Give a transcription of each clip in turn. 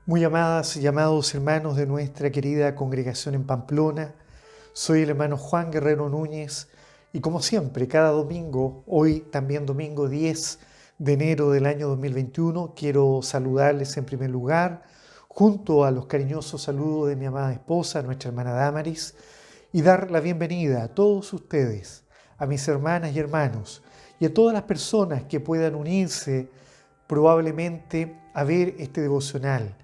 Muy amadas y amados hermanos de nuestra querida congregación en Pamplona, soy el hermano Juan Guerrero Núñez y como siempre, cada domingo, hoy también domingo 10 de enero del año 2021, quiero saludarles en primer lugar, junto a los cariñosos saludos de mi amada esposa, nuestra hermana Damaris, y dar la bienvenida a todos ustedes, a mis hermanas y hermanos, y a todas las personas que puedan unirse probablemente a ver este devocional.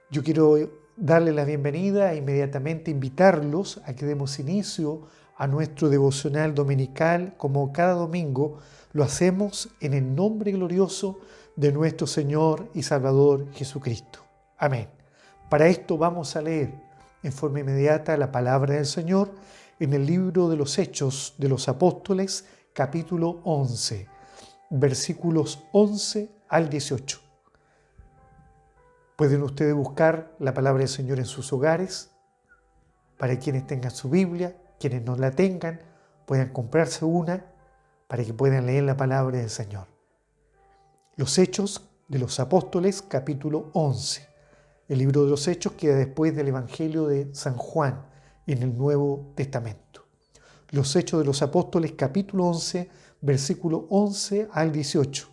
Yo quiero darle la bienvenida e inmediatamente invitarlos a que demos inicio a nuestro devocional dominical como cada domingo lo hacemos en el nombre glorioso de nuestro Señor y Salvador Jesucristo. Amén. Para esto vamos a leer en forma inmediata la palabra del Señor en el libro de los Hechos de los Apóstoles, capítulo 11, versículos 11 al 18. Pueden ustedes buscar la palabra del Señor en sus hogares, para quienes tengan su Biblia, quienes no la tengan, puedan comprarse una para que puedan leer la palabra del Señor. Los Hechos de los Apóstoles, capítulo 11. El libro de los Hechos queda después del Evangelio de San Juan en el Nuevo Testamento. Los Hechos de los Apóstoles, capítulo 11, versículo 11 al 18.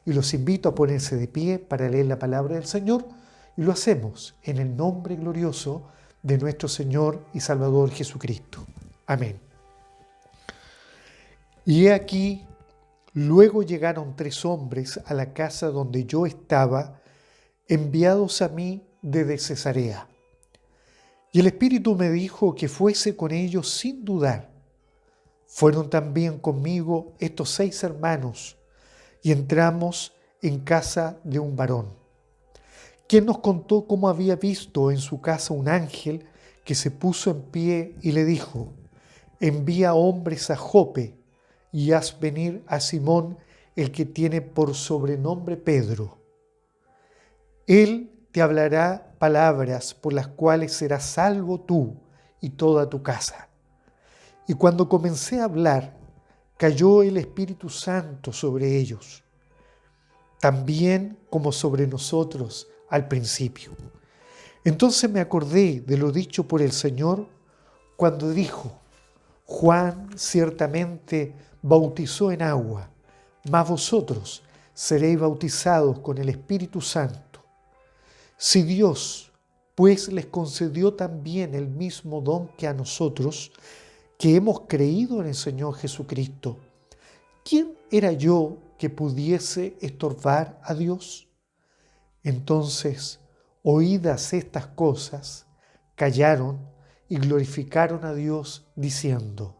Y los invito a ponerse de pie para leer la palabra del Señor, y lo hacemos en el nombre glorioso de nuestro Señor y Salvador Jesucristo. Amén. Y he aquí, luego llegaron 3 hombres a la casa donde yo estaba, enviados a mí desde Cesarea. Y el Espíritu me dijo que fuese con ellos sin dudar. Fueron también conmigo estos 6 hermanos, y entramos en casa de un varón, quien nos contó cómo había visto en su casa un ángel que se puso en pie y le dijo: envía hombres a Jope y haz venir a Simón, el que tiene por sobrenombre Pedro. Él te hablará palabras por las cuales serás salvo tú y toda tu casa. Y cuando comencé a hablar, cayó el Espíritu Santo sobre ellos, también como sobre nosotros al principio. Entonces me acordé de lo dicho por el Señor cuando dijo: Juan ciertamente bautizó en agua, mas vosotros seréis bautizados con el Espíritu Santo. Si Dios, pues, les concedió también el mismo don que a nosotros, que hemos creído en el Señor Jesucristo, ¿quién era yo que pudiese estorbar a Dios? Entonces, oídas estas cosas, callaron y glorificaron a Dios diciendo: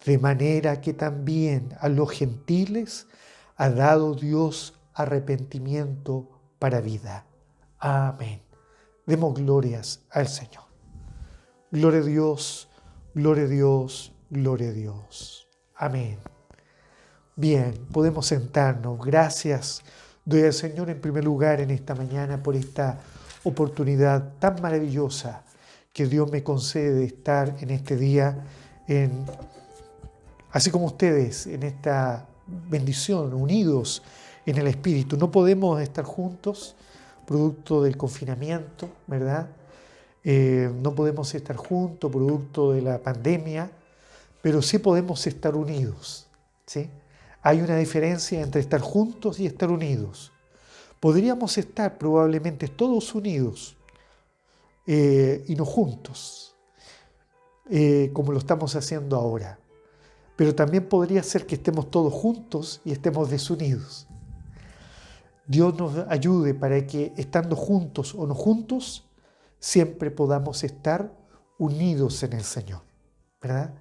de manera que también a los gentiles ha dado Dios arrepentimiento para vida. Amén. Demos glorias al Señor. Gloria a Dios, gloria a Dios, gloria a Dios. Amén. Bien, podemos sentarnos. Gracias doy al Señor en primer lugar en esta mañana por esta oportunidad tan maravillosa que Dios me concede de estar en este día, así como ustedes, en esta bendición, unidos en el Espíritu. No podemos estar juntos, producto del confinamiento, ¿verdad? No podemos estar juntos, producto de la pandemia, pero sí podemos estar unidos, ¿sí? Hay una diferencia entre estar juntos y estar unidos. Podríamos estar probablemente todos unidos y no juntos, como lo estamos haciendo ahora. Pero también podría ser que estemos todos juntos y estemos desunidos. Dios nos ayude para que, estando juntos o no juntos, siempre podamos estar unidos en el Señor, ¿verdad?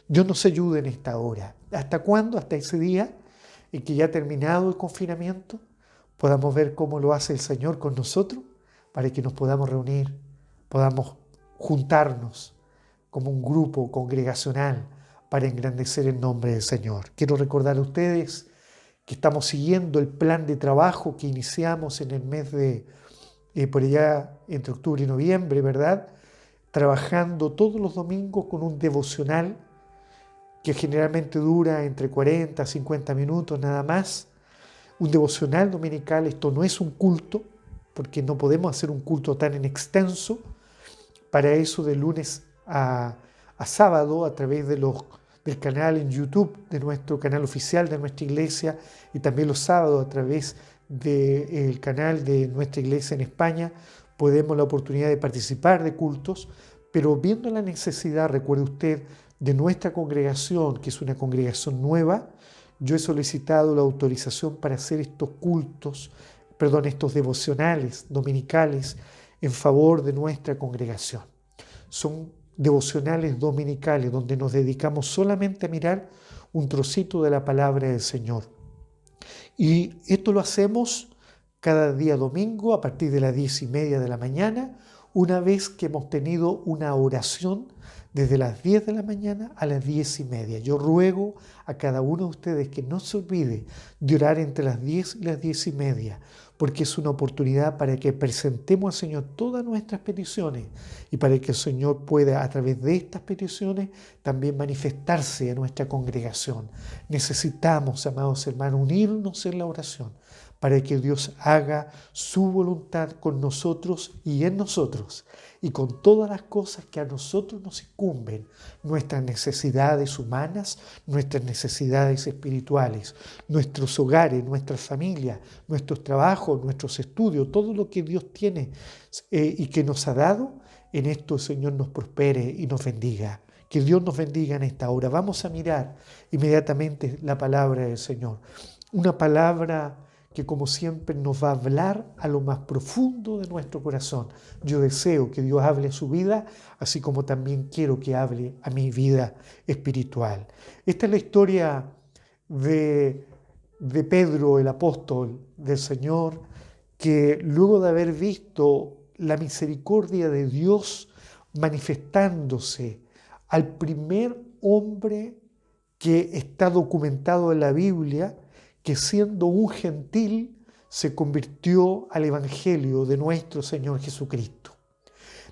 Dios nos ayude en esta hora. ¿Hasta cuándo? Hasta ese día en que ya ha terminado el confinamiento, podamos ver cómo lo hace el Señor con nosotros, para que nos podamos reunir, podamos juntarnos como un grupo congregacional para engrandecer el nombre del Señor. Quiero recordar a ustedes que estamos siguiendo el plan de trabajo que iniciamos en el mes de, por allá entre octubre y noviembre, ¿verdad? Trabajando todos los domingos con un devocional que generalmente dura entre 40 a 50 minutos nada más. Un devocional dominical, esto no es un culto, porque no podemos hacer un culto tan extenso. Para eso, de lunes a sábado, a través del canal en YouTube, de nuestro canal oficial de nuestra iglesia, y también los sábados a través del canal de nuestra iglesia en España, podemos la oportunidad de participar de cultos, pero viendo la necesidad, recuerde usted, de nuestra congregación, que es una congregación nueva, yo he solicitado la autorización para hacer estos cultos, estos devocionales dominicales en favor de nuestra congregación. Son devocionales dominicales donde nos dedicamos solamente a mirar un trocito de la palabra del Señor. Y esto lo hacemos cada día domingo a partir de las 10:30 de la mañana, una vez que hemos tenido una oración desde las 10 de la mañana a las 10:30. Yo ruego a cada uno de ustedes que no se olvide de orar entre las 10 y las 10:30, porque es una oportunidad para que presentemos al Señor todas nuestras peticiones y para que el Señor pueda, a través de estas peticiones, también manifestarse en nuestra congregación. Necesitamos, amados hermanos, unirnos en la oración para que Dios haga su voluntad con nosotros y en nosotros, y con todas las cosas que a nosotros nos incumben, nuestras necesidades humanas, nuestras necesidades espirituales, nuestros hogares, nuestras familias, nuestros trabajos, nuestros estudios, todo lo que Dios tiene y que nos ha dado, en esto el Señor nos prospere y nos bendiga. Que Dios nos bendiga en esta hora. Vamos a mirar inmediatamente la palabra del Señor. Una palabra que, como siempre, nos va a hablar a lo más profundo de nuestro corazón. Yo deseo que Dios hable a su vida, así como también quiero que hable a mi vida espiritual. Esta es la historia de Pedro, el apóstol del Señor, que luego de haber visto la misericordia de Dios manifestándose al primer hombre que está documentado en la Biblia, que siendo un gentil se convirtió al Evangelio de nuestro Señor Jesucristo.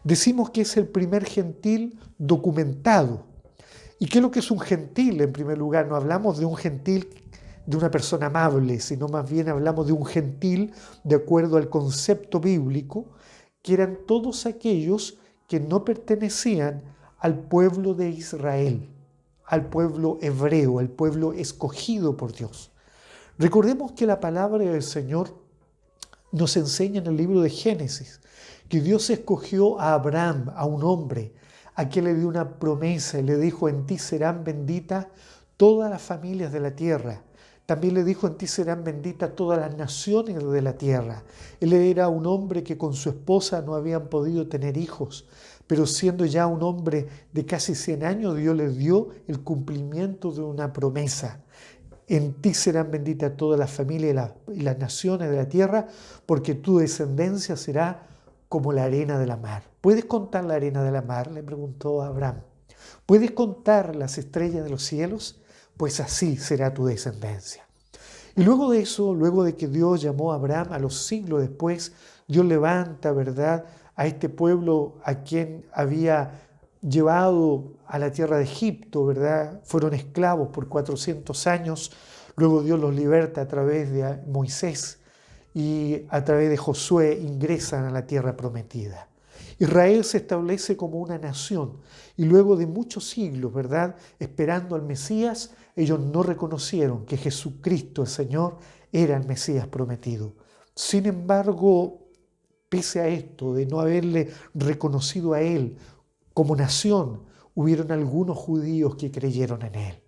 Decimos que es el primer gentil documentado. ¿Y qué es lo que es un gentil? En primer lugar, no hablamos de un gentil, de una persona amable, sino más bien hablamos de un gentil de acuerdo al concepto bíblico, que eran todos aquellos que no pertenecían al pueblo de Israel, al pueblo hebreo, al pueblo escogido por Dios. Recordemos que la palabra del Señor nos enseña en el libro de Génesis que Dios escogió a Abraham, a un hombre, a quien le dio una promesa y le dijo: en ti serán benditas todas las familias de la tierra. También le dijo: en ti serán benditas todas las naciones de la tierra. Él era un hombre que con su esposa no habían podido tener hijos, pero siendo ya un hombre de casi 100 años, Dios le dio el cumplimiento de una promesa. En ti serán benditas todas las familias y las naciones de la tierra, porque tu descendencia será como la arena de la mar. ¿Puedes contar la arena de la mar?, le preguntó a Abraham. ¿Puedes contar las estrellas de los cielos? Pues así será tu descendencia. Y luego de eso, luego de que Dios llamó a Abraham, a los siglos después, Dios levanta, ¿verdad?, a este pueblo a quien había llevado a la tierra de Egipto, ¿verdad? Fueron esclavos por 400 años. Luego Dios los liberta a través de Moisés y a través de Josué ingresan a la tierra prometida. Israel se establece como una nación y luego de muchos siglos, ¿verdad?, esperando al Mesías, ellos no reconocieron que Jesucristo, el Señor, era el Mesías prometido. Sin embargo, pese a esto, de no haberle reconocido a Él como nación, hubieron algunos judíos que creyeron en Él.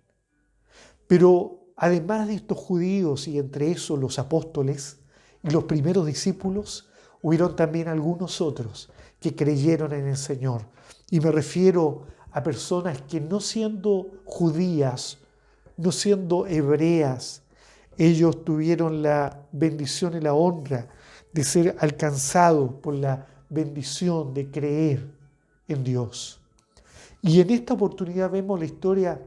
Pero además de estos judíos, y entre esos los apóstoles y los primeros discípulos, hubieron también algunos otros que creyeron en el Señor. Y me refiero a personas que, no siendo judías, no siendo hebreas, ellos tuvieron la bendición y la honra de ser alcanzados por la bendición de creer en Dios. Y en esta oportunidad vemos la historia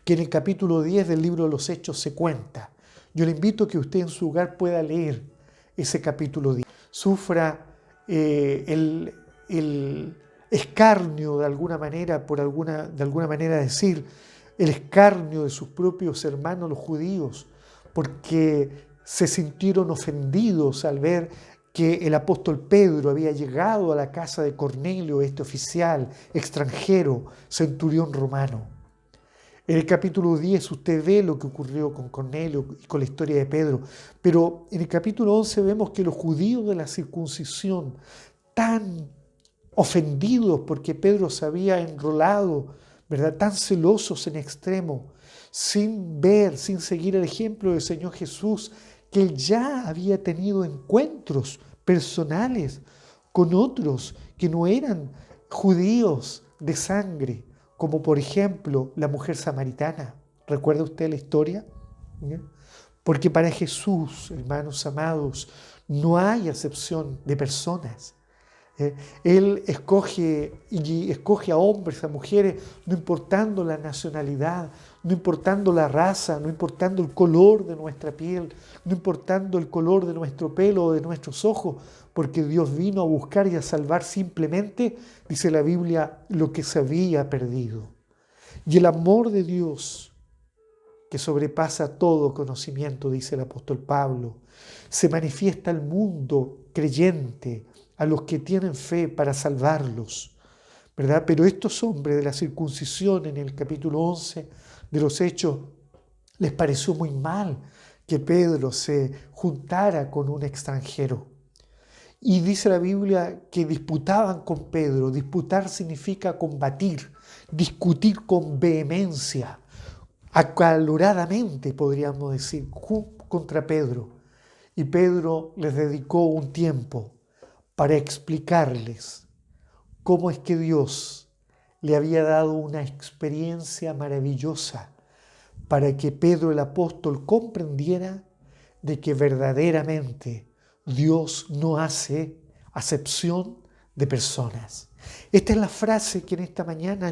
que en el capítulo 10 del libro de los Hechos se cuenta. Yo le invito a que usted en su hogar pueda leer ese capítulo 10. Sufra el escarnio de alguna manera, de alguna manera decir, el escarnio de sus propios hermanos los judíos, porque se sintieron ofendidos al ver que el apóstol Pedro había llegado a la casa de Cornelio, este oficial extranjero, centurión romano. En el capítulo 10 usted ve lo que ocurrió con Cornelio y con la historia de Pedro, pero en el capítulo 11 vemos que los judíos de la circuncisión, tan ofendidos porque Pedro se había enrolado, ¿verdad?, tan celosos en extremo, sin ver, sin seguir el ejemplo del Señor Jesús, que él ya había tenido encuentros personales con otros que no eran judíos de sangre, como por ejemplo la mujer samaritana. ¿Recuerda usted la historia? ¿Ya? Porque para Jesús, hermanos amados, no hay acepción de personas. Él escoge a hombres, a mujeres, no importando la nacionalidad, no importando la raza, no importando el color de nuestra piel, no importando el color de nuestro pelo o de nuestros ojos, porque Dios vino a buscar y a salvar simplemente, dice la Biblia, lo que se había perdido. Y el amor de Dios, que sobrepasa todo conocimiento, dice el apóstol Pablo, se manifiesta al mundo creyente, a los que tienen fe para salvarlos, ¿verdad? Pero estos hombres de la circuncisión en el capítulo 11 de los Hechos les pareció muy mal que Pedro se juntara con un extranjero. Y dice la Biblia que disputaban con Pedro. Disputar significa combatir, discutir con vehemencia, acaloradamente, podríamos decir, contra Pedro. Y Pedro les dedicó un tiempo para explicarles cómo es que Dios le había dado una experiencia maravillosa para que Pedro el apóstol comprendiera de que verdaderamente Dios no hace acepción de personas. Esta es la frase que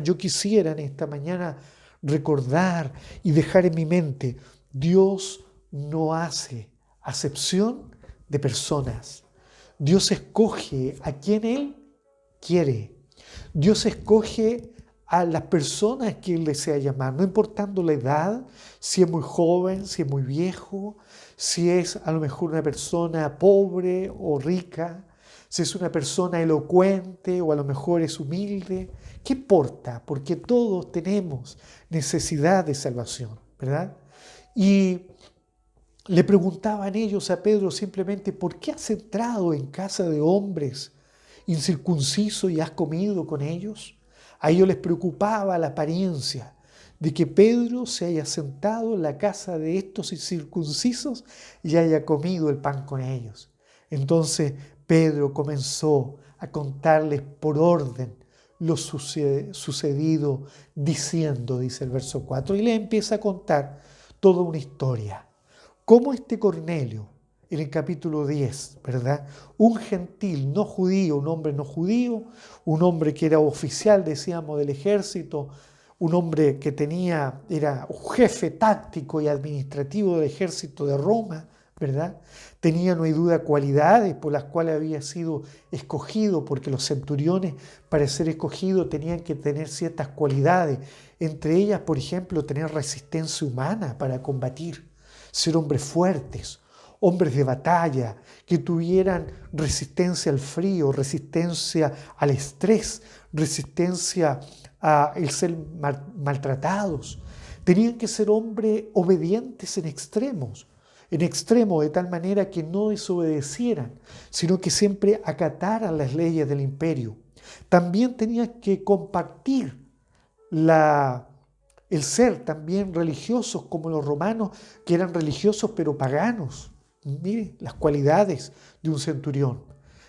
yo quisiera en esta mañana recordar y dejar en mi mente. Dios no hace acepción de personas. Dios escoge a quien Él quiere. Dios escoge a las personas que Él desea llamar, no importando la edad, si es muy joven, si es muy viejo, si es a lo mejor una persona pobre o rica, si es una persona elocuente o a lo mejor es humilde. ¿Qué importa? Porque todos tenemos necesidad de salvación, ¿verdad? Y le preguntaban ellos a Pedro simplemente, ¿por qué has entrado en casa de hombres incircuncisos y has comido con ellos? A ellos les preocupaba la apariencia de que Pedro se haya sentado en la casa de estos incircuncisos y haya comido el pan con ellos. Entonces Pedro comenzó a contarles por orden lo sucedido, diciendo, dice el verso 4, y le empieza a contar toda una historia. Cómo este Cornelio, en el capítulo 10, ¿verdad? Un gentil no judío, un hombre no judío, un hombre que era oficial, decíamos, del ejército, un hombre que era un jefe táctico y administrativo del ejército de Roma, ¿verdad? Tenía, no hay duda, cualidades por las cuales había sido escogido, porque los centuriones, para ser escogidos, tenían que tener ciertas cualidades, entre ellas, por ejemplo, tener resistencia humana para combatir, ser hombres fuertes, hombres de batalla, que tuvieran resistencia al frío, resistencia al estrés, resistencia a el ser maltratados. Tenían que ser hombres obedientes en extremo, de tal manera que no desobedecieran, sino que siempre acataran las leyes del imperio. También tenían que compartir el ser también religiosos, como los romanos, que eran religiosos pero paganos. Mire las cualidades de un centurión.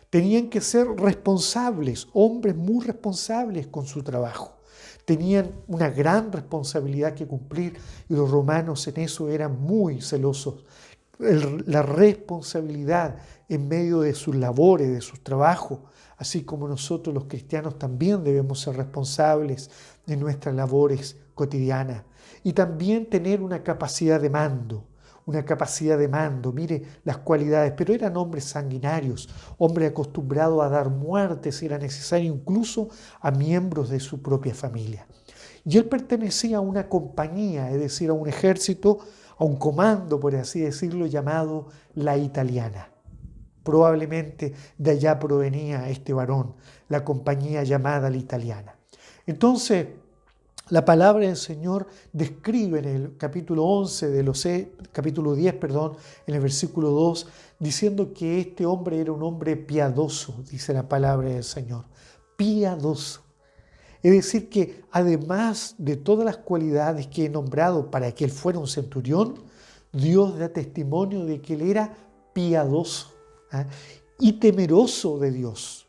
Tenían que ser responsables, hombres muy responsables con su trabajo. Tenían una gran responsabilidad que cumplir y los romanos en eso eran muy celosos. La responsabilidad en medio de sus labores, de sus trabajos, así como nosotros los cristianos también debemos ser responsables de nuestras labores cotidianas. Y también tener una capacidad de mando, mire las cualidades, pero eran hombres sanguinarios, hombres acostumbrados a dar muerte si era necesario, incluso a miembros de su propia familia. Y él pertenecía a una compañía, es decir, a un ejército, a un comando, por así decirlo, llamado la Italiana. Probablemente de allá provenía este varón, la compañía llamada la italiana. Entonces, la palabra del Señor describe en el capítulo 11 de los capítulo 10, perdón, en el versículo 2, diciendo que este hombre era un hombre piadoso, dice la palabra del Señor. Piadoso. Es decir, que además de todas las cualidades que he nombrado para que él fuera un centurión, Dios da testimonio de que él era piadoso, ¿ah? Y temeroso de Dios,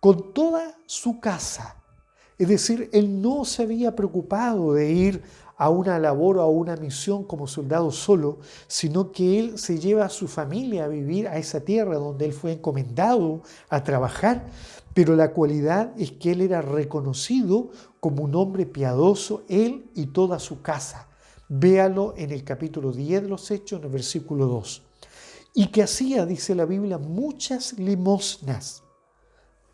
con toda su casa. Es decir, él no se había preocupado de ir a una labor o a una misión como soldado solo, sino que él se lleva a su familia a vivir a esa tierra donde él fue encomendado a trabajar, pero la cualidad es que él era reconocido como un hombre piadoso, él y toda su casa. Véalo en el capítulo 10 de los Hechos, en el versículo 2. Y que hacía, dice la Biblia, muchas limosnas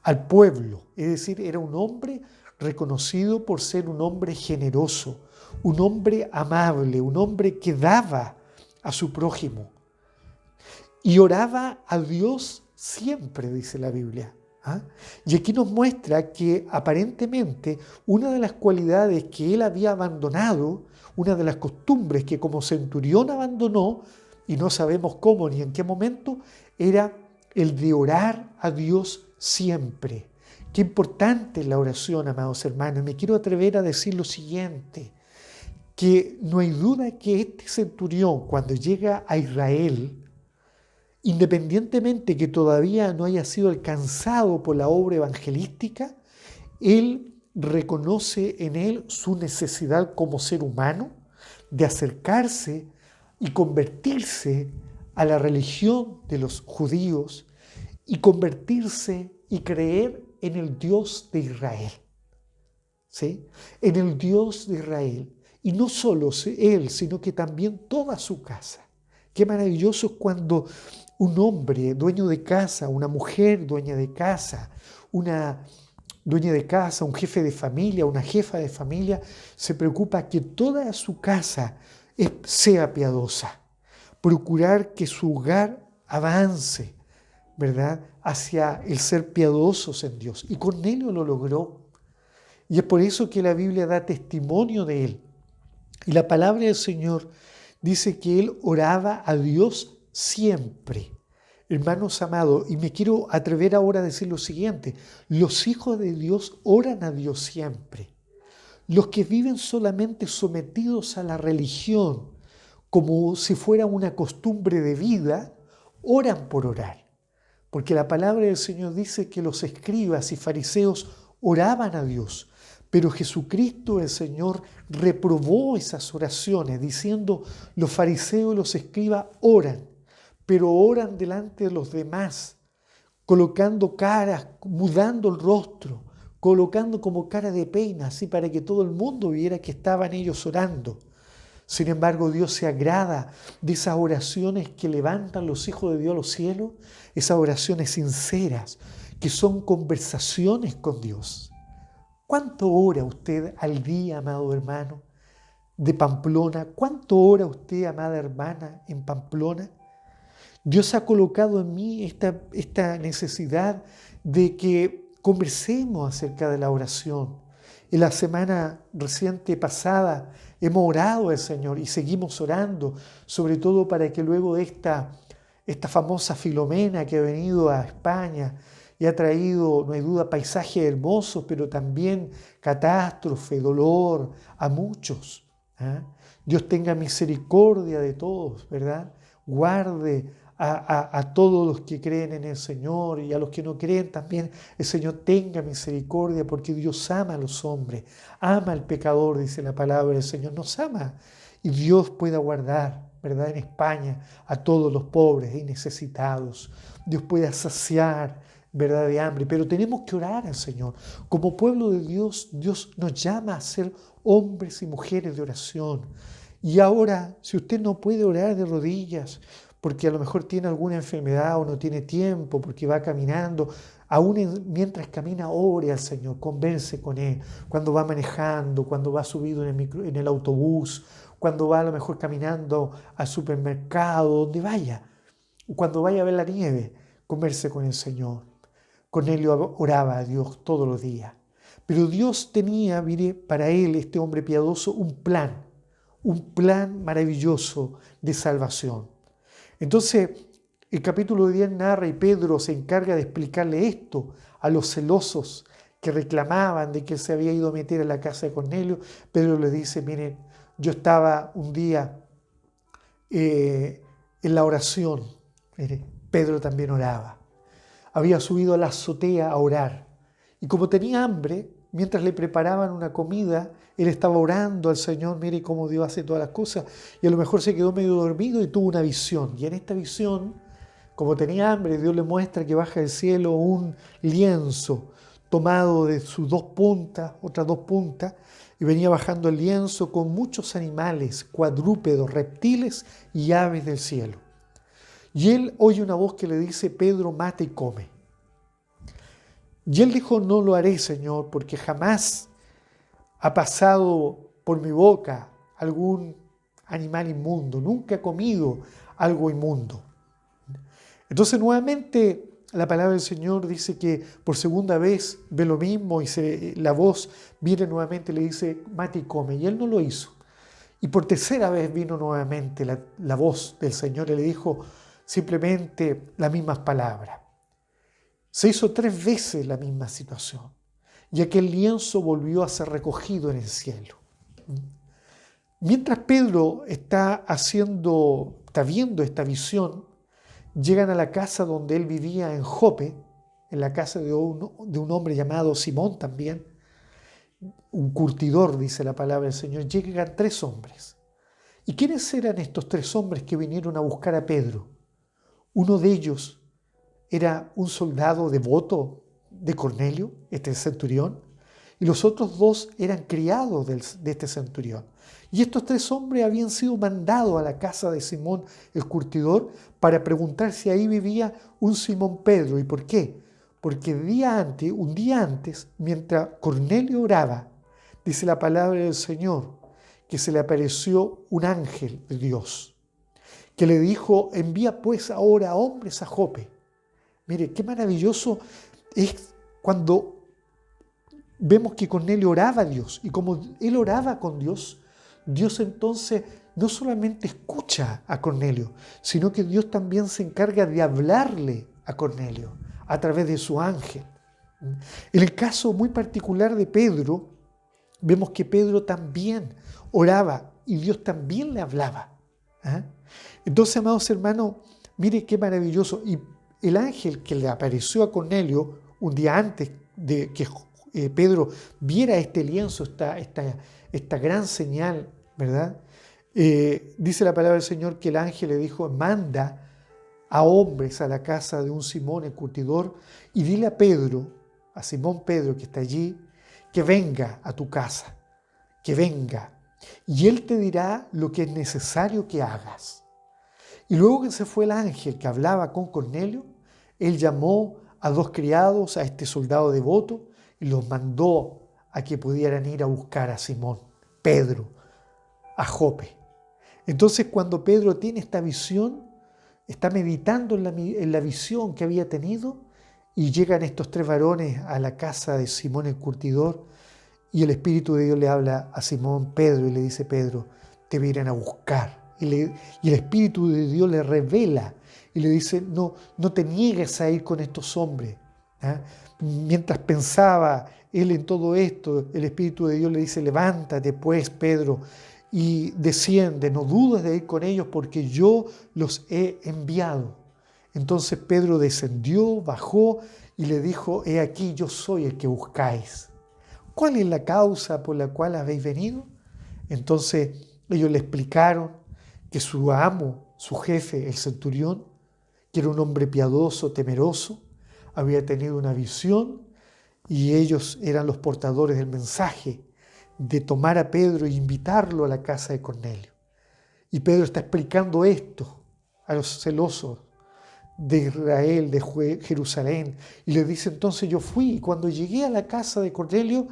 al pueblo, es decir, era un hombre reconocido por ser un hombre generoso, un hombre amable, un hombre que daba a su prójimo. Y oraba a Dios siempre, dice la Biblia. ¿Ah? Y aquí nos muestra que aparentemente una de las cualidades que él había abandonado, una de las costumbres que como centurión abandonó, y no sabemos cómo ni en qué momento, era el de orar a Dios siempre. Qué importante es la oración, amados hermanos. Me quiero atrever a decir lo siguiente, que no hay duda que este centurión, cuando llega a Israel, independientemente que todavía no haya sido alcanzado por la obra evangelística, él reconoce en él su necesidad como ser humano de acercarse y convertirse a la religión de los judíos y convertirse y creer en el Dios de Israel. ¿Sí? En el Dios de Israel. Y no solo él, sino que también toda su casa. Qué maravilloso es cuando un hombre dueño de casa, una mujer dueña de casa, una dueña de casa, un jefe de familia, una jefa de familia, se preocupa que toda su casa sea piadosa. Procurar que su hogar avance, ¿verdad?, hacia el ser piadosos en Dios. Y Cornelio lo logró. Y es por eso que la Biblia da testimonio de él. Y la palabra del Señor dice que él oraba a Dios siempre. Hermanos amados, y me quiero atrever ahora a decir lo siguiente: los hijos de Dios oran a Dios siempre. Los que viven solamente sometidos a la religión, como si fuera una costumbre de vida, oran por orar. Porque la palabra del Señor dice que los escribas y fariseos oraban a Dios, pero Jesucristo el Señor reprobó esas oraciones diciendo: los fariseos y los escribas oran, pero oran delante de los demás, colocando caras, mudando el rostro, colocando como cara de pena, así para que todo el mundo viera que estaban ellos orando. Sin embargo, Dios se agrada de esas oraciones que levantan los hijos de Dios a los cielos, esas oraciones sinceras, que son conversaciones con Dios. ¿Cuánto ora usted al día, amado hermano, de Pamplona? ¿Cuánto ora usted, amada hermana, en Pamplona? Dios ha colocado en mí esta necesidad de que conversemos acerca de la oración. En la semana reciente pasada hemos orado al Señor y seguimos orando, sobre todo para que luego esta famosa Filomena que ha venido a España y ha traído, no hay duda, paisajes hermosos, pero también catástrofe, dolor a muchos. ¿Eh? Dios tenga misericordia de todos, ¿verdad? Guarde a todos los que creen en el Señor, y a los que no creen también el Señor tenga misericordia, porque Dios ama a los hombres, ama al pecador, dice la palabra del Señor, nos ama, y Dios pueda guardar, ¿verdad?, en España a todos los pobres y necesitados. Dios pueda saciar, ¿verdad?, de hambre, pero tenemos que orar al Señor. Como pueblo de Dios, Dios nos llama a ser hombres y mujeres de oración. Y ahora, si usted no puede orar de rodillas, porque a lo mejor tiene alguna enfermedad o no tiene tiempo, porque va caminando, aún mientras camina, ore al Señor, converse con Él, cuando va manejando, cuando va subido en el autobús, cuando va a lo mejor caminando al supermercado, donde vaya, cuando vaya a ver la nieve, comerse con el Señor. Cornelio oraba a Dios todos los días. Pero Dios tenía, mire, para él, este hombre piadoso, un plan maravilloso de salvación. Entonces, el capítulo 10 narra y Pedro se encarga de explicarle esto a los celosos que reclamaban de que él se había ido a meter a la casa de Cornelio. Pedro les dice, miren, yo estaba un día en la oración. Mire, Pedro también oraba. Había subido a la azotea a orar. Y como tenía hambre, mientras le preparaban una comida, él estaba orando al Señor, mire cómo Dios hace todas las cosas, y a lo mejor se quedó medio dormido y tuvo una visión. Y en esta visión, como tenía hambre, Dios le muestra que baja del cielo un lienzo tomado de sus dos puntas, otras dos puntas, y venía bajando el lienzo con muchos animales, cuadrúpedos, reptiles y aves del cielo. Y él oye una voz que le dice, Pedro, mata y come. Y él dijo, no lo haré, Señor, porque jamás ha pasado por mi boca algún animal inmundo, nunca he comido algo inmundo. Entonces nuevamente la palabra del Señor dice que por segunda vez ve lo mismo y la voz viene nuevamente y le dice, mata y come. Y él no lo hizo. Y por tercera vez vino nuevamente la voz del Señor y le dijo simplemente las mismas palabras. Se hizo 3 veces la misma situación y aquel lienzo volvió a ser recogido en el cielo. Mientras Pedro está viendo esta visión, llegan a la casa donde él vivía en Jope, en la casa de un hombre llamado Simón también, un curtidor, dice la palabra del Señor. Llegan 3 hombres. ¿Y quiénes eran estos 3 hombres que vinieron a buscar a Pedro? Uno de ellos era un soldado devoto de Cornelio, este centurión, y los otros 2 eran criados de este centurión. Y estos 3 hombres habían sido mandados a la casa de Simón el curtidor para preguntar si ahí vivía un Simón Pedro. ¿Y por qué? Porque un día antes, mientras Cornelio oraba, dice la palabra del Señor, que se le apareció un ángel de Dios, que le dijo, envía pues ahora hombres a Jope. Mire, qué maravilloso es cuando vemos que Cornelio oraba a Dios y como él oraba con Dios, Dios entonces no solamente escucha a Cornelio, sino que Dios también se encarga de hablarle a Cornelio a través de su ángel. En el caso muy particular de Pedro, vemos que Pedro también oraba y Dios también le hablaba. Entonces, amados hermanos, mire qué maravilloso. Y el ángel que le apareció a Cornelio un día antes de que Pedro viera este lienzo, esta gran señal, ¿verdad? Dice la palabra del Señor que el ángel le dijo, manda a hombres a la casa de un Simón el curtidor y dile a Pedro, a Simón Pedro que está allí, que venga a tu casa, que venga. Y él te dirá lo que es necesario que hagas. Y luego que se fue el ángel que hablaba con Cornelio, él llamó a 2 criados, a este soldado devoto, y los mandó a que pudieran ir a buscar a Simón, Pedro, a Jope. Entonces cuando Pedro tiene esta visión, está meditando en la visión que había tenido, y llegan estos 3 varones a la casa de Simón el curtidor, y el Espíritu de Dios le habla a Simón Pedro y le dice, Pedro, te vienen a buscar. Y el Espíritu de Dios le revela y le dice, no te niegues a ir con estos hombres. Mientras pensaba él en todo esto, el Espíritu de Dios le dice, levántate pues, Pedro, y desciende, no dudes de ir con ellos porque yo los he enviado. Entonces Pedro descendió, bajó y le dijo, he aquí, yo soy el que buscáis. ¿Cuál es la causa por la cual habéis venido? Entonces ellos le explicaron que su amo, su jefe, el centurión, que era un hombre piadoso, temeroso, había tenido una visión y ellos eran los portadores del mensaje de tomar a Pedro e invitarlo a la casa de Cornelio. Y Pedro está explicando esto a los celosos de Israel, de Jerusalén, y le dice, entonces yo fui, y cuando llegué a la casa de Cornelio,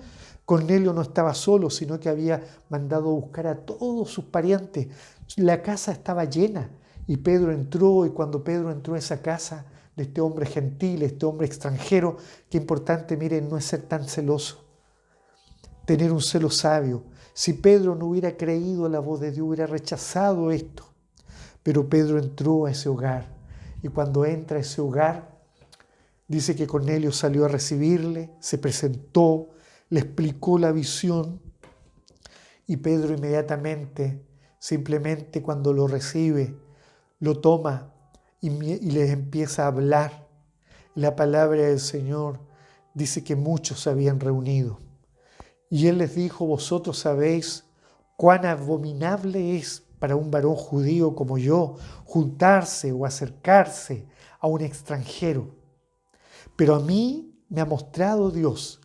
Cornelio no estaba solo, sino que había mandado a buscar a todos sus parientes. La casa estaba llena, y Pedro entró, y cuando Pedro entró a esa casa, de este hombre gentil, este hombre extranjero. Qué importante, miren, no es ser tan celoso, tener un celo sabio. Si Pedro no hubiera creído la voz de Dios, hubiera rechazado esto. Pero Pedro entró a ese hogar, y cuando entra a ese hogar, dice que Cornelio salió a recibirle, se presentó, le explicó la visión, y Pedro inmediatamente, simplemente cuando lo recibe, lo toma y les empieza a hablar. La palabra del Señor dice que muchos se habían reunido. Y él les dijo: vosotros sabéis cuán abominable es para un varón judío como yo juntarse o acercarse a un extranjero. Pero a mí me ha mostrado Dios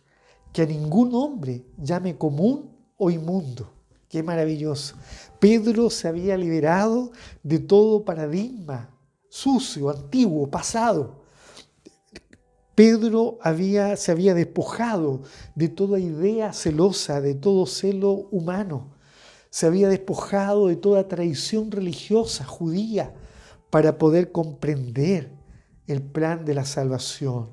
que a ningún hombre llame común o inmundo. Qué maravilloso. Pedro se había liberado de todo paradigma sucio, antiguo, pasado. Pedro se había despojado de toda idea celosa, de todo celo humano. Se había despojado de toda tradición religiosa judía para poder comprender el plan de la salvación.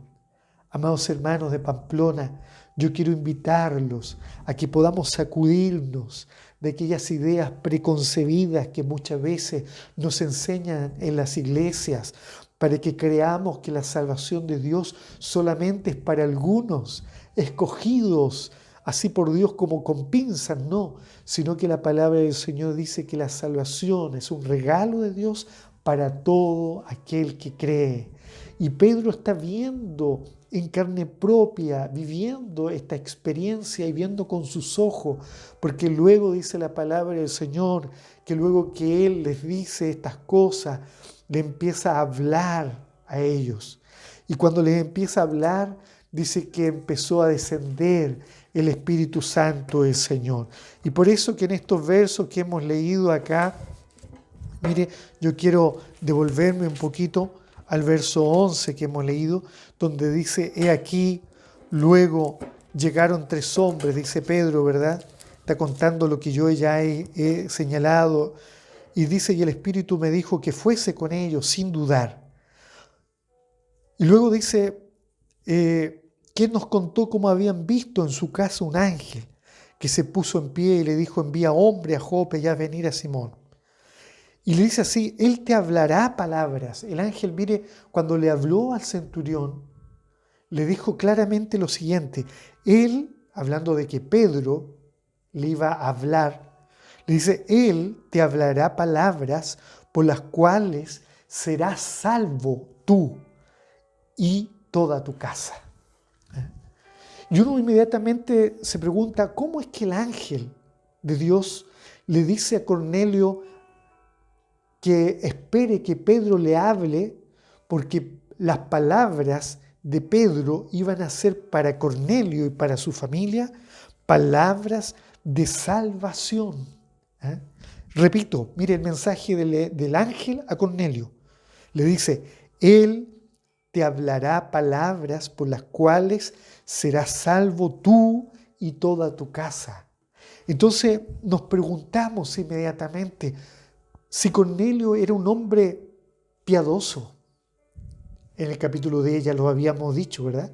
Amados hermanos de Pamplona, yo quiero invitarlos a que podamos sacudirnos de aquellas ideas preconcebidas que muchas veces nos enseñan en las iglesias, para que creamos que la salvación de Dios solamente es para algunos, escogidos así por Dios como con pinzas, no, sino que la palabra del Señor dice que la salvación es un regalo de Dios para todo aquel que cree. Y Pedro está viendo en carne propia, viviendo esta experiencia y viendo con sus ojos, porque luego dice la palabra del Señor, que luego que Él les dice estas cosas, le empieza a hablar a ellos. Y cuando les empieza a hablar, dice que empezó a descender el Espíritu Santo del Señor. Y por eso que en estos versos que hemos leído acá, mire, yo quiero devolverme un poquito al verso 11 que hemos leído, donde dice: he aquí, luego llegaron 3 hombres, dice Pedro, ¿verdad? Está contando lo que yo ya he señalado, y dice: y el Espíritu me dijo que fuese con ellos sin dudar. Y luego dice que nos contó cómo habían visto en su casa un ángel que se puso en pie y le dijo: envía hombre a Jope y haz venir a Simón. Y le dice así: él te hablará palabras. El ángel, mire, cuando le habló al centurión, le dijo claramente lo siguiente. Él, hablando de que Pedro le iba a hablar, le dice: él te hablará palabras por las cuales serás salvo tú y toda tu casa. Y uno inmediatamente se pregunta: ¿cómo es que el ángel de Dios le dice a Cornelio que espere que Pedro le hable, porque las palabras de Pedro iban a ser para Cornelio y para su familia palabras de salvación? Repito, mire el mensaje del ángel a Cornelio. Le dice: él te hablará palabras por las cuales serás salvo tú y toda tu casa. Entonces nos preguntamos inmediatamente si Cornelio era un hombre piadoso. En el capítulo de ella lo habíamos dicho, ¿verdad?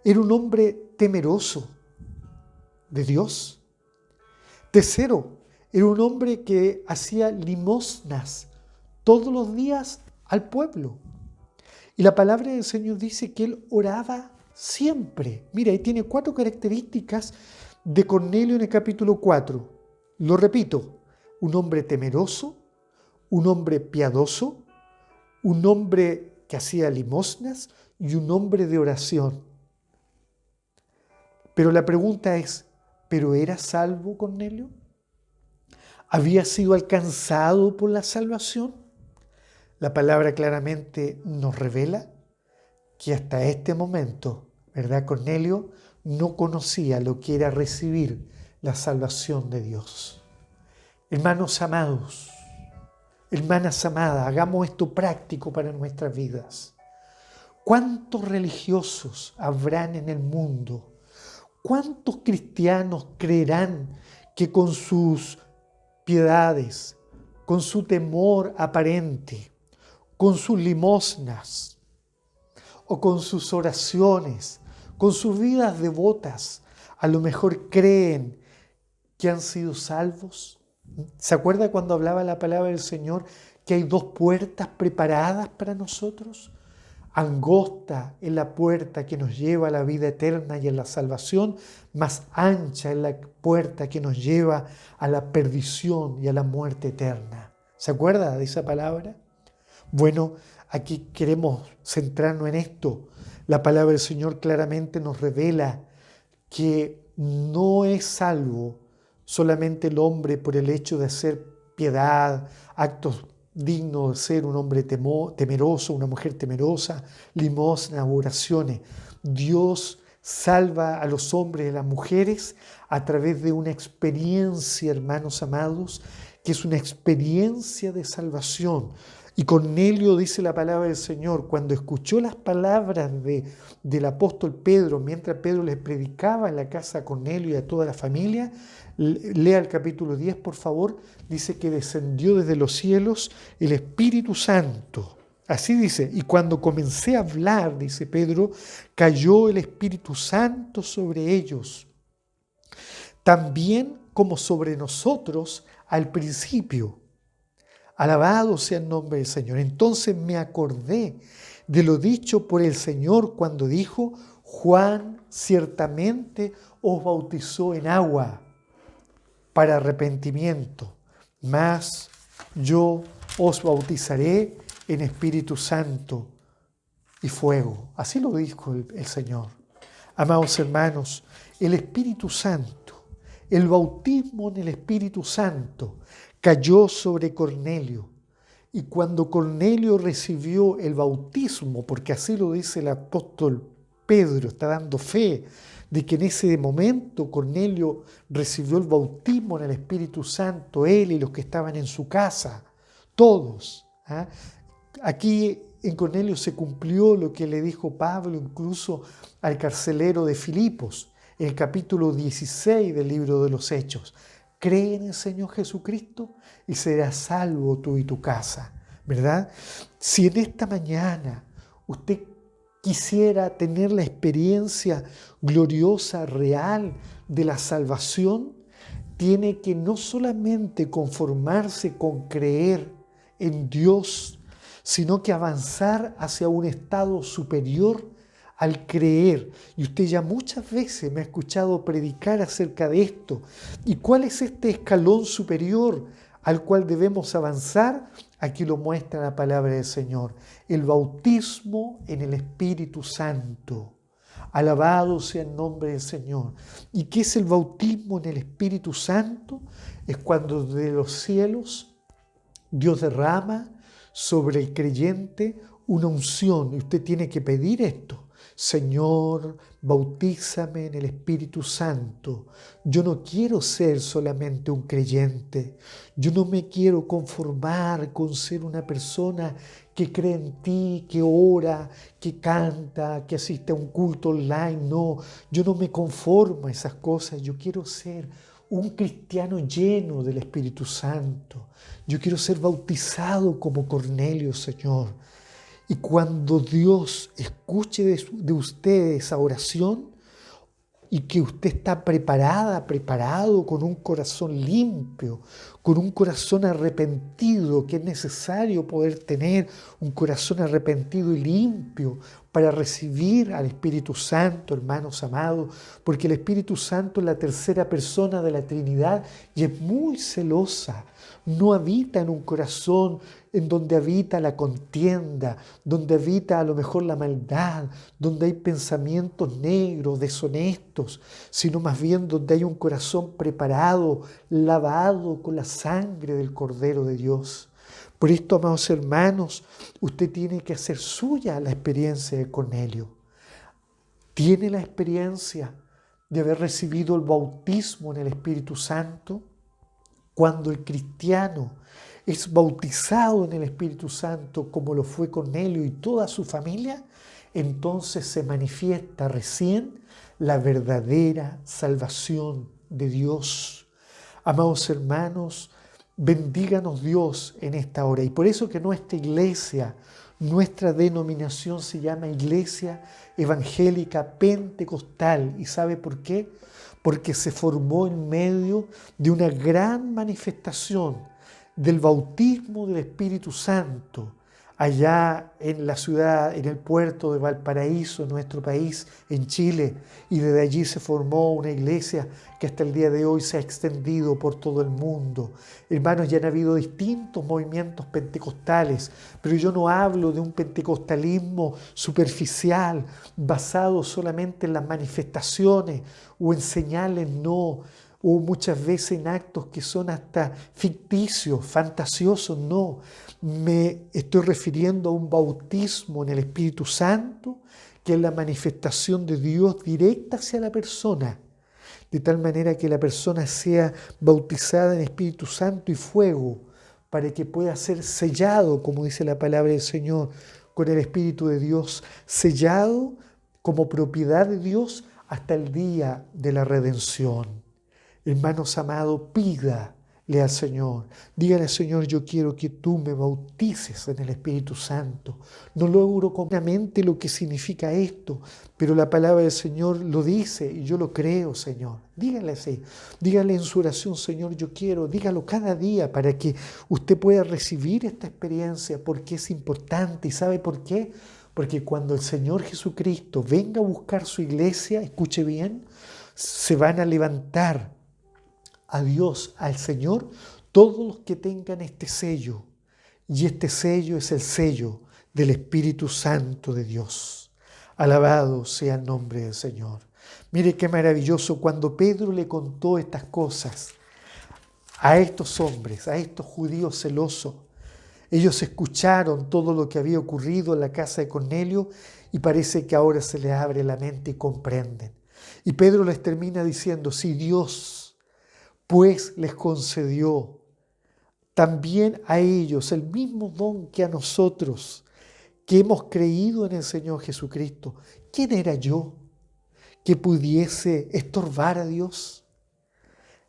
Era un hombre temeroso de Dios. Tercero, era un hombre que hacía limosnas todos los días al pueblo. Y la palabra del Señor dice que él oraba siempre. Mira, ahí tiene 4 características de Cornelio en el capítulo 4. Lo repito: un hombre temeroso, un hombre piadoso, un hombre que hacía limosnas y un hombre de oración. Pero la pregunta es: ¿pero era salvo Cornelio? ¿Había sido alcanzado por la salvación? La palabra claramente nos revela que hasta este momento, ¿verdad? Cornelio no conocía lo que era recibir la salvación de Dios. Hermanos amados, hermanas amadas, hagamos esto práctico para nuestras vidas. ¿Cuántos religiosos habrán en el mundo? ¿Cuántos cristianos creerán que con sus piedades, con su temor aparente, con sus limosnas, o con sus oraciones, con sus vidas devotas, a lo mejor creen que han sido salvos. ¿Se acuerda cuando hablaba la palabra del Señor que hay dos puertas preparadas para nosotros? Angosta es la puerta que nos lleva a la vida eterna y a la salvación, más ancha es la puerta que nos lleva a la perdición y a la muerte eterna. ¿Se acuerda de esa palabra? Bueno, aquí queremos centrarnos en esto. La palabra del Señor claramente nos revela que no es salvo solamente el hombre por el hecho de hacer piedad, actos dignos de ser un hombre temeroso, una mujer temerosa, limosna, oraciones. Dios salva a los hombres y a las mujeres a través de una experiencia, hermanos amados, que es una experiencia de salvación. Y Cornelio, dice la palabra del Señor, cuando escuchó las palabras del apóstol Pedro, mientras Pedro les predicaba en la casa a Cornelio y a toda la familia, lea el capítulo 10, por favor, dice que descendió desde los cielos el Espíritu Santo. Así dice, y cuando comencé a hablar, dice Pedro, cayó el Espíritu Santo sobre ellos, también como sobre nosotros al principio. Alabado sea el nombre del Señor. Entonces me acordé de lo dicho por el Señor cuando dijo, Juan ciertamente os bautizó en agua para arrepentimiento, mas yo os bautizaré en Espíritu Santo y fuego. Así lo dijo el Señor. Amados hermanos, el Espíritu Santo, el bautismo en el Espíritu Santo cayó sobre Cornelio. Y cuando Cornelio recibió el bautismo, porque así lo dice el apóstol Pedro, está dando fe de que en ese momento Cornelio recibió el bautismo en el Espíritu Santo, él y los que estaban en su casa, todos. Aquí en Cornelio se cumplió lo que le dijo Pablo incluso al carcelero de Filipos, en el capítulo 16 del libro de los Hechos. Cree en el Señor Jesucristo y serás salvo tú y tu casa, ¿verdad? Si en esta mañana usted quisiera tener la experiencia gloriosa, real de la salvación, tiene que no solamente conformarse con creer en Dios, sino que avanzar hacia un estado superior al creer. Y usted ya muchas veces me ha escuchado predicar acerca de esto. ¿Y cuál es este escalón superior al cual debemos avanzar? Aquí lo muestra la palabra del Señor. El bautismo en el Espíritu Santo. Alabado sea el nombre del Señor. ¿Y qué es el bautismo en el Espíritu Santo? Es cuando de los cielos Dios derrama sobre el creyente una unción. Y usted tiene que pedir esto. Señor, bautízame en el Espíritu Santo. Yo no quiero ser solamente un creyente. Yo no me quiero conformar con ser una persona que cree en ti, que ora, que canta, que asiste a un culto online. No, yo no me conformo a esas cosas. Yo quiero ser un cristiano lleno del Espíritu Santo. Yo quiero ser bautizado como Cornelio, Señor. Y cuando Dios escuche de usted esa oración y que usted está preparado con un corazón limpio, con un corazón arrepentido, que es necesario poder tener un corazón arrepentido y limpio para recibir al Espíritu Santo, hermanos amados, porque el Espíritu Santo es la tercera persona de la Trinidad y es muy celosa. No habita en un corazón en donde habita la contienda, donde habita a lo mejor la maldad, donde hay pensamientos negros, deshonestos, sino más bien donde hay un corazón preparado, lavado con la sangre del Cordero de Dios. Por esto, amados hermanos, usted tiene que hacer suya la experiencia de Cornelio. ¿Tiene la experiencia de haber recibido el bautismo en el Espíritu Santo? Cuando el cristiano es bautizado en el Espíritu Santo, como lo fue Cornelio y toda su familia, entonces se manifiesta recién la verdadera salvación de Dios. Amados hermanos, bendíganos Dios en esta hora. Y por eso que nuestra iglesia Nuestra denominación se llama Iglesia Evangélica Pentecostal. ¿Y sabe por qué? Porque se formó en medio de una gran manifestación del bautismo del Espíritu Santo, allá en la ciudad, en el puerto de Valparaíso, en nuestro país, en Chile, y desde allí se formó una iglesia que hasta el día de hoy se ha extendido por todo el mundo. Hermanos, ya han habido distintos movimientos pentecostales, pero yo no hablo de un pentecostalismo superficial, basado solamente en las manifestaciones o en señales, no, o muchas veces en actos que son hasta ficticios, fantasiosos, no. Me estoy refiriendo a un bautismo en el Espíritu Santo, que es la manifestación de Dios directa hacia la persona, de tal manera que la persona sea bautizada en Espíritu Santo y fuego, para que pueda ser sellado, como dice la palabra del Señor, con el Espíritu de Dios, sellado como propiedad de Dios hasta el día de la redención. Hermanos amados, pídale al Señor, dígale al Señor, yo quiero que tú me bautices en el Espíritu Santo. No logro completamente lo que significa esto, pero la palabra del Señor lo dice y yo lo creo, Señor. Dígale así, dígale en su oración, Señor, yo quiero, dígalo cada día para que usted pueda recibir esta experiencia, porque es importante. ¿Y sabe por qué? Porque cuando el Señor Jesucristo venga a buscar su iglesia, escuche bien, se van a levantar a Dios, al Señor, todos los que tengan este sello. Y este sello es el sello del Espíritu Santo de Dios. Alabado sea el nombre del Señor. Mire qué maravilloso cuando Pedro le contó estas cosas a estos hombres, a estos judíos celosos. Ellos escucharon todo lo que había ocurrido en la casa de Cornelio y parece que ahora se les abre la mente y comprenden. Y Pedro les termina diciendo, si Dios pues les concedió también a ellos el mismo don que a nosotros, que hemos creído en el Señor Jesucristo, ¿quién era yo que pudiese estorbar a Dios?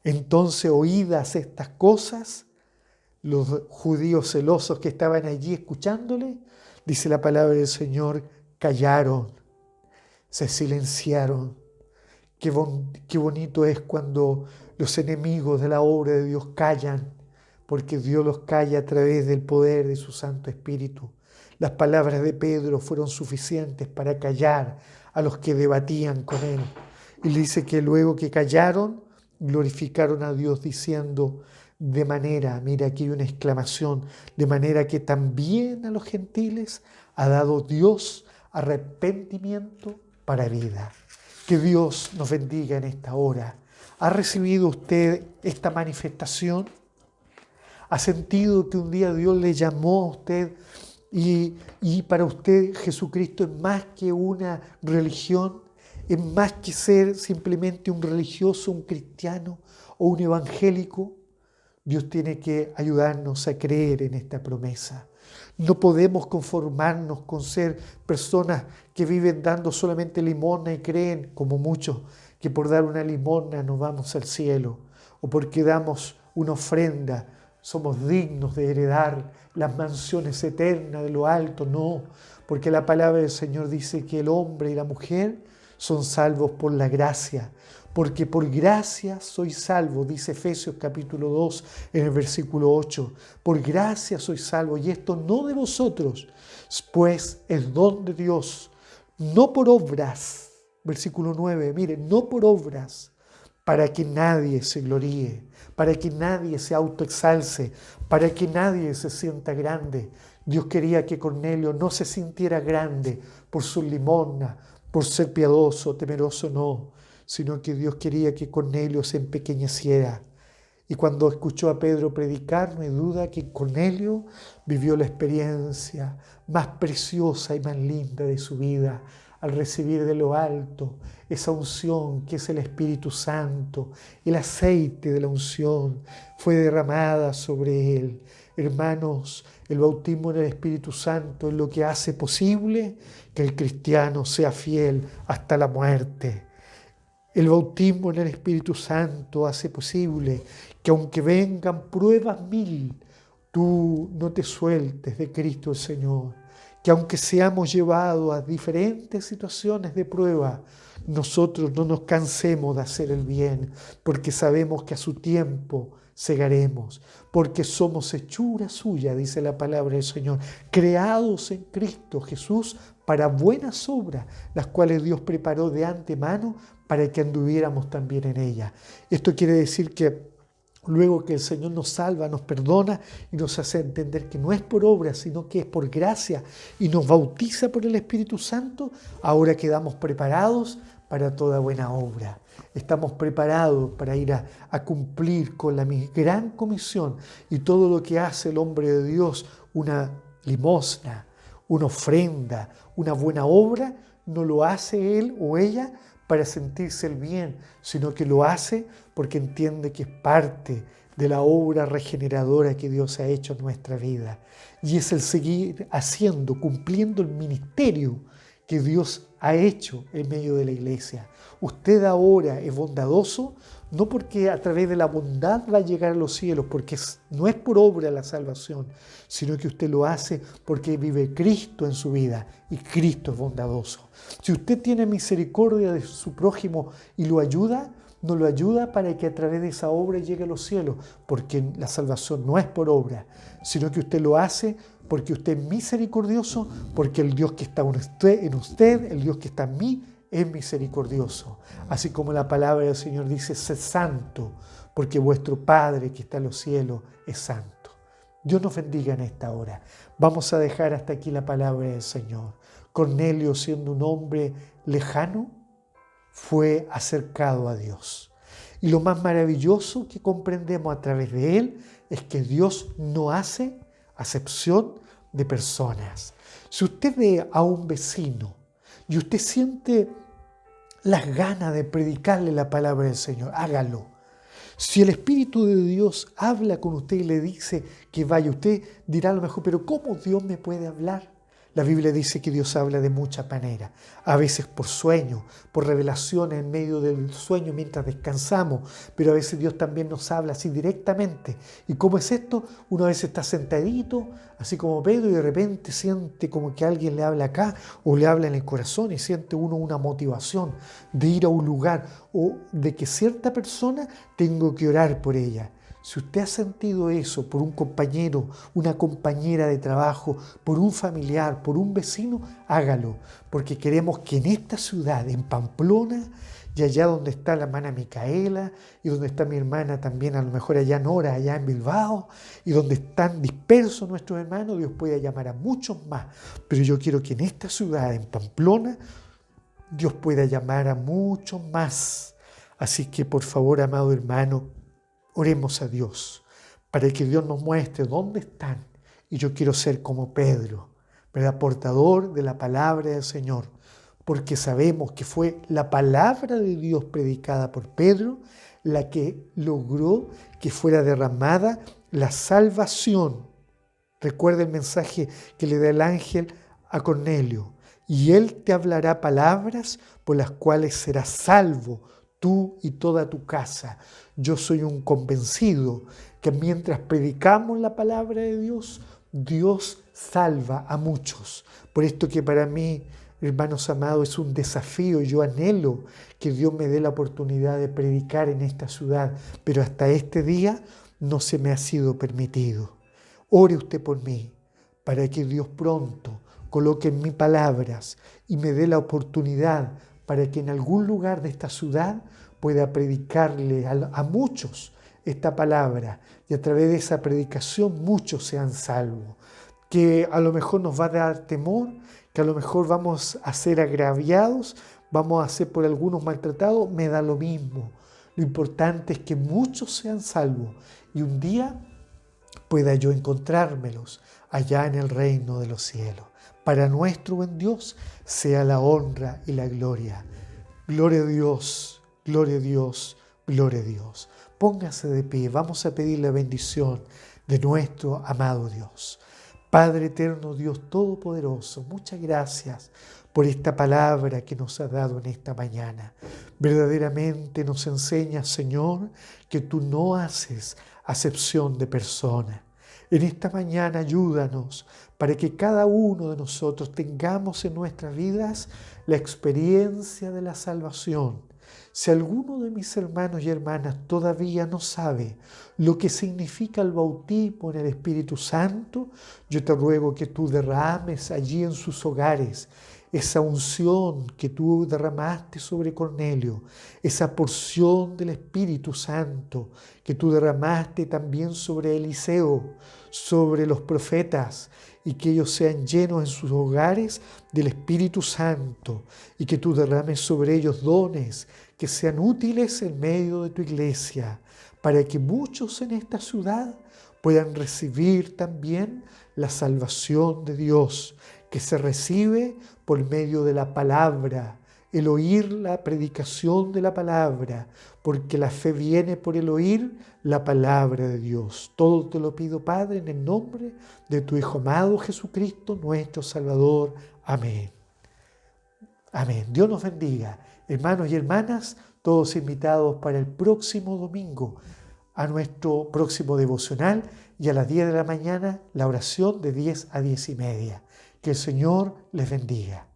Entonces, oídas estas cosas, los judíos celosos que estaban allí escuchándole, dice la palabra del Señor, callaron, se silenciaron. Qué bonito es cuando los enemigos de la obra de Dios callan, porque Dios los calla a través del poder de su Santo Espíritu. Las palabras de Pedro fueron suficientes para callar a los que debatían con él. Y le dice que luego que callaron, glorificaron a Dios diciendo, de manera, mira aquí hay una exclamación, de manera que también a los gentiles ha dado Dios arrepentimiento para vida. Que Dios nos bendiga en esta hora. ¿Ha recibido usted esta manifestación? ¿Ha sentido que un día Dios le llamó a usted y para usted Jesucristo es más que una religión? ¿Es más que ser simplemente un religioso, un cristiano o un evangélico? Dios tiene que ayudarnos a creer en esta promesa. No podemos conformarnos con ser personas que viven dando solamente limosna y creen, como muchos, que por dar una limosna nos vamos al cielo, o porque damos una ofrenda somos dignos de heredar las mansiones eternas de lo alto. No, porque la palabra del Señor dice que el hombre y la mujer son salvos por la gracia. Porque por gracia soy salvo, dice Efesios capítulo 2 en el versículo 8. Por gracia soy salvo, y esto no de vosotros, pues es don de Dios, no por obras. Versículo 9, miren, no por obras, para que nadie se gloríe, para que nadie se autoexalce, para que nadie se sienta grande. Dios quería que Cornelio no se sintiera grande por su limosna, por ser piadoso, temeroso, no, sino que Dios quería que Cornelio se empequeñeciera. Y cuando escuchó a Pedro predicar, no hay duda que Cornelio vivió la experiencia más preciosa y más linda de su vida, al recibir de lo alto esa unción que es el Espíritu Santo. El aceite de la unción fue derramada sobre él. Hermanos, el bautismo en el Espíritu Santo es lo que hace posible que el cristiano sea fiel hasta la muerte. El bautismo en el Espíritu Santo hace posible que aunque vengan pruebas 1000, tú no te sueltes de Cristo el Señor. que aunque seamos llevados a diferentes situaciones de prueba, nosotros no nos cansemos de hacer el bien, porque sabemos que a su tiempo segaremos, porque somos hechura suya, dice la palabra del Señor, creados en Cristo Jesús para buenas obras, las cuales Dios preparó de antemano para que anduviéramos también en ellas. Esto quiere decir que luego que el Señor nos salva, nos perdona y nos hace entender que no es por obra, sino que es por gracia y nos bautiza por el Espíritu Santo, ahora quedamos preparados para toda buena obra. Estamos preparados para ir a cumplir con la gran comisión y todo lo que hace el hombre de Dios, una limosna, una ofrenda, una buena obra, no lo hace él o ella para sentirse el bien, sino que lo hace porque entiende que es parte de la obra regeneradora que Dios ha hecho en nuestra vida. Y es el seguir haciendo, cumpliendo el ministerio que Dios ha hecho en medio de la iglesia. Usted ahora es bondadoso, no porque a través de la bondad va a llegar a los cielos, porque no es por obra la salvación, sino que usted lo hace porque vive Cristo en su vida y Cristo es bondadoso. Si usted tiene misericordia de su prójimo y lo ayuda, no lo ayuda para que a través de esa obra llegue a los cielos, porque la salvación no es por obra, sino que usted lo hace porque usted es misericordioso, porque el Dios que está en usted, el Dios que está en mí, es misericordioso. Así como la palabra del Señor dice, sed santo, porque vuestro Padre que está en los cielos es santo. Dios nos bendiga en esta hora. Vamos a dejar hasta aquí la palabra del Señor. Cornelio, siendo un hombre lejano, fue acercado a Dios. Y lo más maravilloso que comprendemos a través de él es que Dios no hace acepción de personas. Si usted ve a un vecino y usted siente las ganas de predicarle la palabra del Señor, hágalo. Si el Espíritu de Dios habla con usted y le dice que vaya, usted dirá a lo mejor, pero ¿cómo Dios me puede hablar? La Biblia dice que Dios habla de muchas maneras, a veces por sueños, por revelaciones en medio del sueño mientras descansamos, pero a veces Dios también nos habla así directamente. ¿Y cómo es esto? Uno a veces está sentadito, así como Pedro, y de repente siente como que alguien le habla acá o le habla en el corazón y siente uno una motivación de ir a un lugar o de que cierta persona tengo que orar por ella. Si usted ha sentido eso por un compañero, una compañera de trabajo, por un familiar, por un vecino, hágalo, porque queremos que en esta ciudad, en Pamplona, y allá donde está la hermana Micaela, y donde está mi hermana también, a lo mejor allá Nora, allá en Bilbao, y donde están dispersos nuestros hermanos, Dios puede llamar a muchos más. Pero yo quiero que en esta ciudad, en Pamplona, Dios pueda llamar a muchos más. Así que por favor, amado hermano, oremos a Dios para que Dios nos muestre dónde están. Y yo quiero ser como Pedro, ¿verdad? Portador de la palabra del Señor, porque sabemos que fue la palabra de Dios predicada por Pedro la que logró que fuera derramada la salvación. Recuerda el mensaje que le da el ángel a Cornelio. Y él te hablará palabras por las cuales serás salvo, tú y toda tu casa. Yo soy un convencido que mientras predicamos la palabra de Dios, Dios salva a muchos. Por esto que para mí, hermanos amados, es un desafío. Yo anhelo que Dios me dé la oportunidad de predicar en esta ciudad, pero hasta este día no se me ha sido permitido. Ore usted por mí, para que Dios pronto coloque en mí palabras y me dé la oportunidad para que en algún lugar de esta ciudad pueda predicarle a muchos esta palabra y a través de esa predicación muchos sean salvos. Que a lo mejor nos va a dar temor, que a lo mejor vamos a ser agraviados, vamos a ser por algunos maltratados, me da lo mismo. Lo importante es que muchos sean salvos y un día pueda yo encontrármelos allá en el reino de los cielos. Para nuestro buen Dios sea la honra y la gloria. Gloria a Dios, gloria a Dios, gloria a Dios. Póngase de pie, vamos a pedir la bendición de nuestro amado Dios. Padre eterno, Dios todopoderoso, muchas gracias por esta palabra que nos has dado en esta mañana. Verdaderamente nos enseña, Señor, que tú no haces acepción de persona. En esta mañana ayúdanos para que cada uno de nosotros tengamos en nuestras vidas la experiencia de la salvación. Si alguno de mis hermanos y hermanas todavía no sabe lo que significa el bautismo en el Espíritu Santo, yo te ruego que tú derrames allí en sus hogares esa unción que tú derramaste sobre Cornelio, esa porción del Espíritu Santo que tú derramaste también sobre Eliseo, sobre los profetas, y que ellos sean llenos en sus hogares del Espíritu Santo, y que tú derrames sobre ellos dones que sean útiles en medio de tu iglesia, para que muchos en esta ciudad puedan recibir también la salvación de Dios, que se recibe por medio de la palabra, el oír la predicación de la palabra, porque la fe viene por el oír la palabra de Dios. Todo te lo pido, Padre, en el nombre de tu Hijo amado Jesucristo, nuestro Salvador. Amén. Amén. Dios nos bendiga. Hermanos y hermanas, todos invitados para el próximo domingo a nuestro próximo devocional y a las 10 de la mañana la oración de 10 a 10:30. Que el Señor les bendiga.